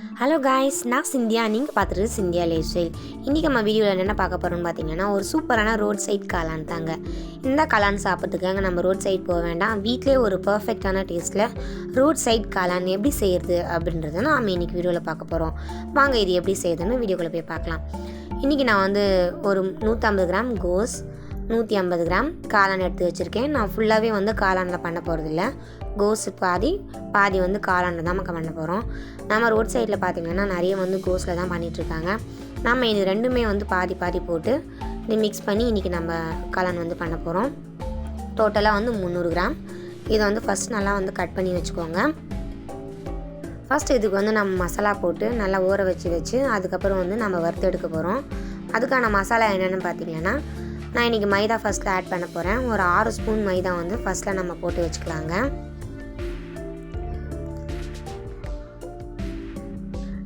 Hello guys, நான் சிந்தியா. நீங்கள் பார்த்துட்டு சிந்தியா லைஃப் ஸ்டைல். இன்றைக்கி நம்ம வீடியோவில் என்ன பார்க்க போகிறோம்னு பார்த்தீங்கன்னா, ஒரு சூப்பரான ரோட் சைட் காளான் தாங்க. இந்த காளான் சாப்பிட்றதுக்காக நம்ம ரோட் சைட் போக வேண்டாம். வீட்டிலே ஒரு பர்ஃபெக்டான டேஸ்ட்டில் ரோட் சைட் காளான் எப்படி செய்கிறது அப்படின்றத நம்ம இன்றைக்கி வீடியோவில் பார்க்க போகிறோம். வாங்க இது எப்படி செய்யுதுன்னு வீடியோக்குள்ளே போய் பார்க்கலாம். இன்றைக்கி நான் ஒரு 150 கிராம் கோஸ், 150 கிராம் காளான் எடுத்து வச்சுருக்கேன். நான் ஃபுல்லாகவே காளானில் பண்ண போகிறதில்ல. கோஸு பாதி காளானில் தான் பண்ண போகிறோம். நம்ம ரோட் சைடில் பார்த்திங்கன்னா நிறைய கோஸில் தான் பண்ணிகிட்ருக்காங்க. நம்ம இது ரெண்டுமே பாதி பாதி போட்டு இது மிக்ஸ் பண்ணி இன்றைக்கி நம்ம காளான் பண்ண போகிறோம். டோட்டலாக 300 கிராம். இதை ஃபஸ்ட் நல்லா கட் பண்ணி வச்சுக்கோங்க. ஃபஸ்ட் இதுக்கு நம்ம மசாலா போட்டு நல்லா ஊற வச்சு அதுக்கப்புறம் நம்ம வறுத்து எடுக்க போகிறோம். அதுக்கான மசாலா என்னென்னு பார்த்திங்கன்னா, நான் இன்றைக்கி மைதா ஃபஸ்ட்டில் ஆட் பண்ண போகிறேன். ஒரு 6 ஸ்பூன் மைதா ஃபஸ்ட்டில் நம்ம போட்டு வச்சுக்கலாங்க.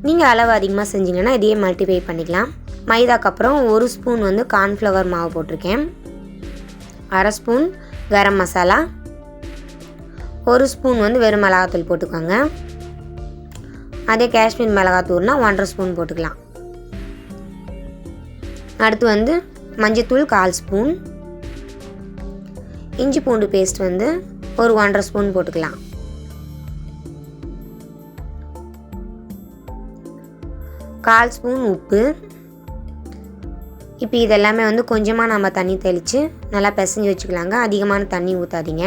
நீங்கள் அளவு அதிகமாக செஞ்சிங்கன்னா இதையே மல்டிப்ளை பண்ணிக்கலாம். மைதாக்கு அப்புறம் 1 ஸ்பூன் கார்ன்ஃப்ளவர் மாவு போட்டிருக்கேன். 1/2 ஸ்பூன் கரம் மசாலா, 1 ஸ்பூன் வெறும் மிளகாத்தூள் போட்டுக்கோங்க. அதே காஷ்மீர் மிளகாத்தூள்னா 1/2 ஸ்பூன் போட்டுக்கலாம். அடுத்து மஞ்சத்தூள் 1/4 ஸ்பூன், இஞ்சி பூண்டு பேஸ்ட் ஒரு 1/2 ஸ்பூன் போட்டுக்கலாம். கால் ஸ்பூன் உப்பு. இப்போ இதெல்லாமே கொஞ்சமாக நம்ம தண்ணி தெளித்து நல்லா பிசைஞ்சு வச்சுக்கலாங்க. அதிகமான தண்ணி ஊற்றாதீங்க.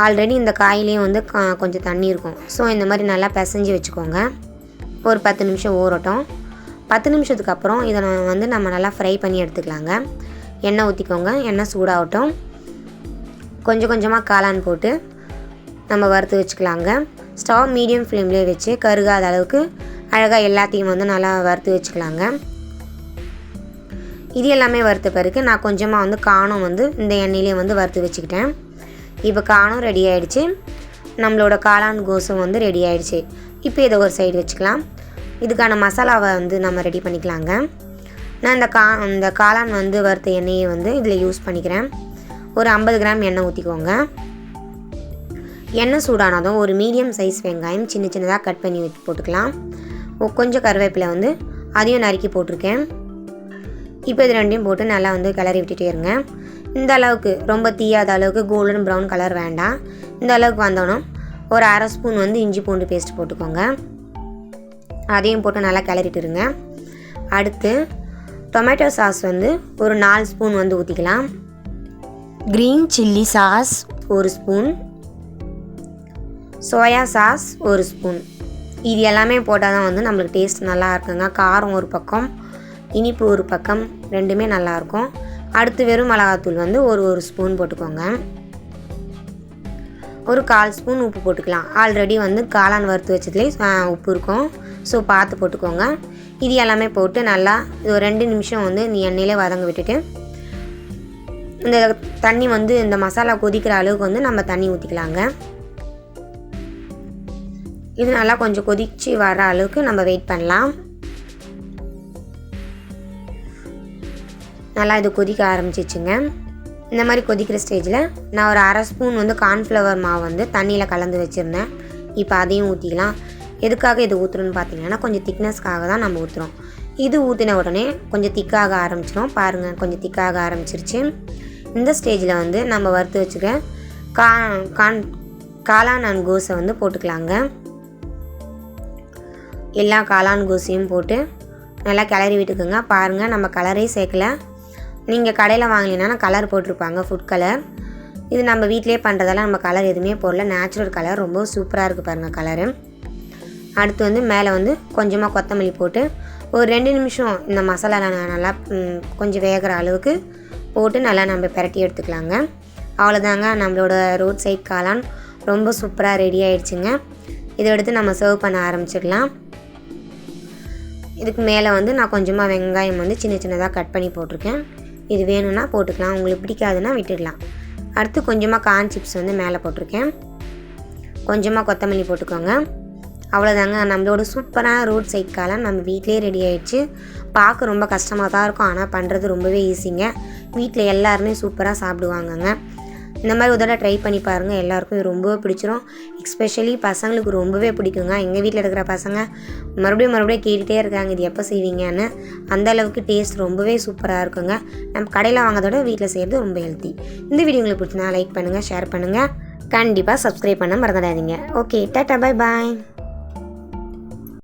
ஆல்ரெடி இந்த காயிலையும் கொஞ்சம் தண்ணி இருக்கும். ஸோ இந்த மாதிரி நல்லா பிசைஞ்சு வச்சுக்கோங்க. ஒரு 10 நிமிஷம் ஊறட்டும். 10 நிமிஷத்துக்கு அப்புறம் இதை நம்ம நல்லா ஃப்ரை பண்ணி எடுத்துக்கலாங்க. எண்ணெய் ஊற்றிக்கோங்க. எண்ணெய் சூடாகட்டும். கொஞ்சம் கொஞ்சமாக காளான் போட்டு நம்ம வறுத்து வச்சுக்கலாங்க. ஸ்டவ் மீடியம் ஃப்ளேம்லேயே வச்சு கருகாத அளவுக்கு அழகாக எல்லாத்தையும் நல்லா வறுத்து வச்சுக்கலாங்க. இது எல்லாமே வறுத்த பிறகு நான் கொஞ்சமாக காணம் இந்த எண்ணெயிலே வறுத்து வச்சுக்கிட்டேன். இப்போ காணம் ரெடி ஆகிடுச்சு. நம்மளோட காளான் கோஸும் ரெடி ஆகிடுச்சு. இப்போ இதை ஒரு சைடு வச்சுக்கலாம். இதுக்கான மசாலாவை நம்ம ரெடி பண்ணிக்கலாங்க. நான் இந்த காளான் வறுத்த எண்ணெயை இதில் யூஸ் பண்ணிக்கிறேன். ஒரு 50 கிராம் எண்ணெய் ஊற்றிக்கோங்க. எண்ணெய் சூடானதும் ஒரு மீடியம் சைஸ் வெங்காயம் சின்ன சின்னதாக கட் பண்ணி போட்டுக்கலாம். கொஞ்சம் கருவேப்பிலை அதையும் நறுக்கி போட்டிருக்கேன். இப்போ இது ரெண்டையும் போட்டு நல்லா கிளறி விட்டுட்டே இருங்க. இந்த அளவுக்கு ரொம்ப தீயாத அளவுக்கு கோல்டன் ப்ரௌன் கலர் வேண்டாம். இந்த அளவுக்கு வந்தோன்னா ஒரு 1/2 ஸ்பூன் இஞ்சி பூண்டு பேஸ்ட் போட்டுக்கோங்க. அதையும் போட்டு நல்லா கிளறிட்டுருங்க. அடுத்து டொமேட்டோ சாஸ் ஒரு 4 ஸ்பூன் ஊற்றிக்கலாம். Green chilli sauce 1 spoon, soya sauce 1 spoon. இது எல்லாமே போட்டால் தான் நம்மளுக்கு டேஸ்ட் நல்லா இருக்குங்க. காரம் ஒரு பக்கம், இனிப்பு ஒரு பக்கம், ரெண்டுமே நல்லாயிருக்கும். அடுத்து வெறும் மிளகாத்தூள் ஒரு ஸ்பூன் போட்டுக்கோங்க. ஒரு 1/4 ஸ்பூன் உப்பு போட்டுக்கலாம். ஆல்ரெடி காளான் வறுத்து வச்சதுலேயே உப்பு இருக்கும். ஸோ பார்த்து போட்டுக்கோங்க. இது எல்லாமே போட்டு நல்லா ஒரு 2 நிமிஷம் இந்த எண்ணெயிலே வதங்க விட்டுட்டு இந்த தண்ணி இந்த மசாலா கொதிக்கிற அளவுக்கு நம்ம தண்ணி ஊற்றிக்கலாங்க. இது நல்லா கொஞ்சம் கொதித்து வர அளவுக்கு நம்ம வெயிட் பண்ணலாம். நல்லா இது கொதிக்க ஆரம்பிச்சிச்சுங்க. இந்த மாதிரி கொதிக்கிற ஸ்டேஜில் நான் ஒரு 1/2 ஸ்பூன் கார்ன்ஃப்ளவர் மாவு தண்ணியில் கலந்து வச்சுருந்தேன். இப்போ அதையும் ஊற்றிக்கலாம். எதுக்காக இது ஊற்றுறோன்னு பார்த்தீங்கன்னா, கொஞ்சம் திக்னஸ்க்காக தான் நம்ம ஊற்றுறோம். இது ஊற்றின உடனே கொஞ்சம் திக்காக ஆரம்பிச்சிடும். பாருங்கள், கொஞ்சம் திக்காக ஆரம்பிச்சிருச்சு. இந்த ஸ்டேஜில் நம்ம வறுத்து வச்சுக்க காளான் அண்ட் கோஸை போட்டுக்கலாங்க. எல்லா காளான் கோஸையும் போட்டு நல்லா கிளறி விட்டுக்குங்க. பாருங்கள், நம்ம கலரே சேர்க்கலை. நீங்கள் கடையில் வாங்கினீங்கன்னா கலர் போட்டிருப்பாங்க, ஃபுட் கலர். இது நம்ம வீட்டிலே பண்ணுறதால நம்ம கலர் எதுவுமே போடல. நேச்சுரல் கலர், ரொம்ப சூப்பராக இருக்குது பாருங்கள் கலரு. அடுத்து மேலே கொஞ்சமாக கொத்தமல்லி போட்டு ஒரு 2 நிமிஷம் இந்த மசாலா நல்லா கொஞ்சம் வேகிற அளவுக்கு போட்டு நல்லா நம்ம பிரட்டி எடுத்துக்கலாங்க. அவ்வளோதாங்க, நம்மளோட ரோட் சைட் காளான் ரொம்ப சூப்பராக ரெடி ஆகிடுச்சுங்க. இதை எடுத்து நம்ம சர்வ் பண்ண ஆரம்பிச்சிடலாம். இதுக்கு மேலே நான் கொஞ்சமாக வெங்காயம் சின்ன சின்னதாக கட் பண்ணி போட்டிருக்கேன். இது வேணும்னா போட்டுக்கலாம், உங்களுக்கு பிடிக்காதுன்னா விட்டுடலாம். அடுத்து கொஞ்சமாக கார்ன் சிப்ஸ் மேலே போட்டிருக்கேன். கொஞ்சமாக கொத்தமல்லி போட்டுக்கோங்க. அவ்வளோதாங்க, நம்மளோட சூப்பரான ரோட் சைட் காளான் நம்ம வீட்டிலே ரெடி ஆகிடுச்சு. பார்க்க ரொம்ப கஷ்டமாக தான் இருக்கும், ஆனால் பண்ணுறது ரொம்பவே ஈஸிங்க. வீட்டில் எல்லாருமே சூப்பராக சாப்பிடுவாங்கங்க. இந்த மாதிரி ஒரு தடவை ட்ரை பண்ணி பாருங்கள், எல்லாருக்கும் இது ரொம்பவே பிடிச்சிரும். எஸ்பெஷலி பசங்களுக்கு ரொம்பவே பிடிக்குங்க. எங்கள் வீட்டில் இருக்கிற பசங்க மறுபடியும் கேட்டுகிட்டே இருக்காங்க இது எப்போ செய்வீங்கன்னு. அந்தளவுக்கு டேஸ்ட் ரொம்பவே சூப்பராக இருக்குங்க. நம்ம கடையில் வாங்கிறதோட வீட்டில் செய்கிறது ரொம்ப ஹெல்த்தி. இந்த வீடியோ உங்களுக்கு பிடிச்சினா லைக் பண்ணுங்கள், ஷேர் பண்ணுங்கள், கண்டிப்பாக சப்ஸ்கிரைப் பண்ண மறந்துடாதீங்க. Okay, tata, bye bye.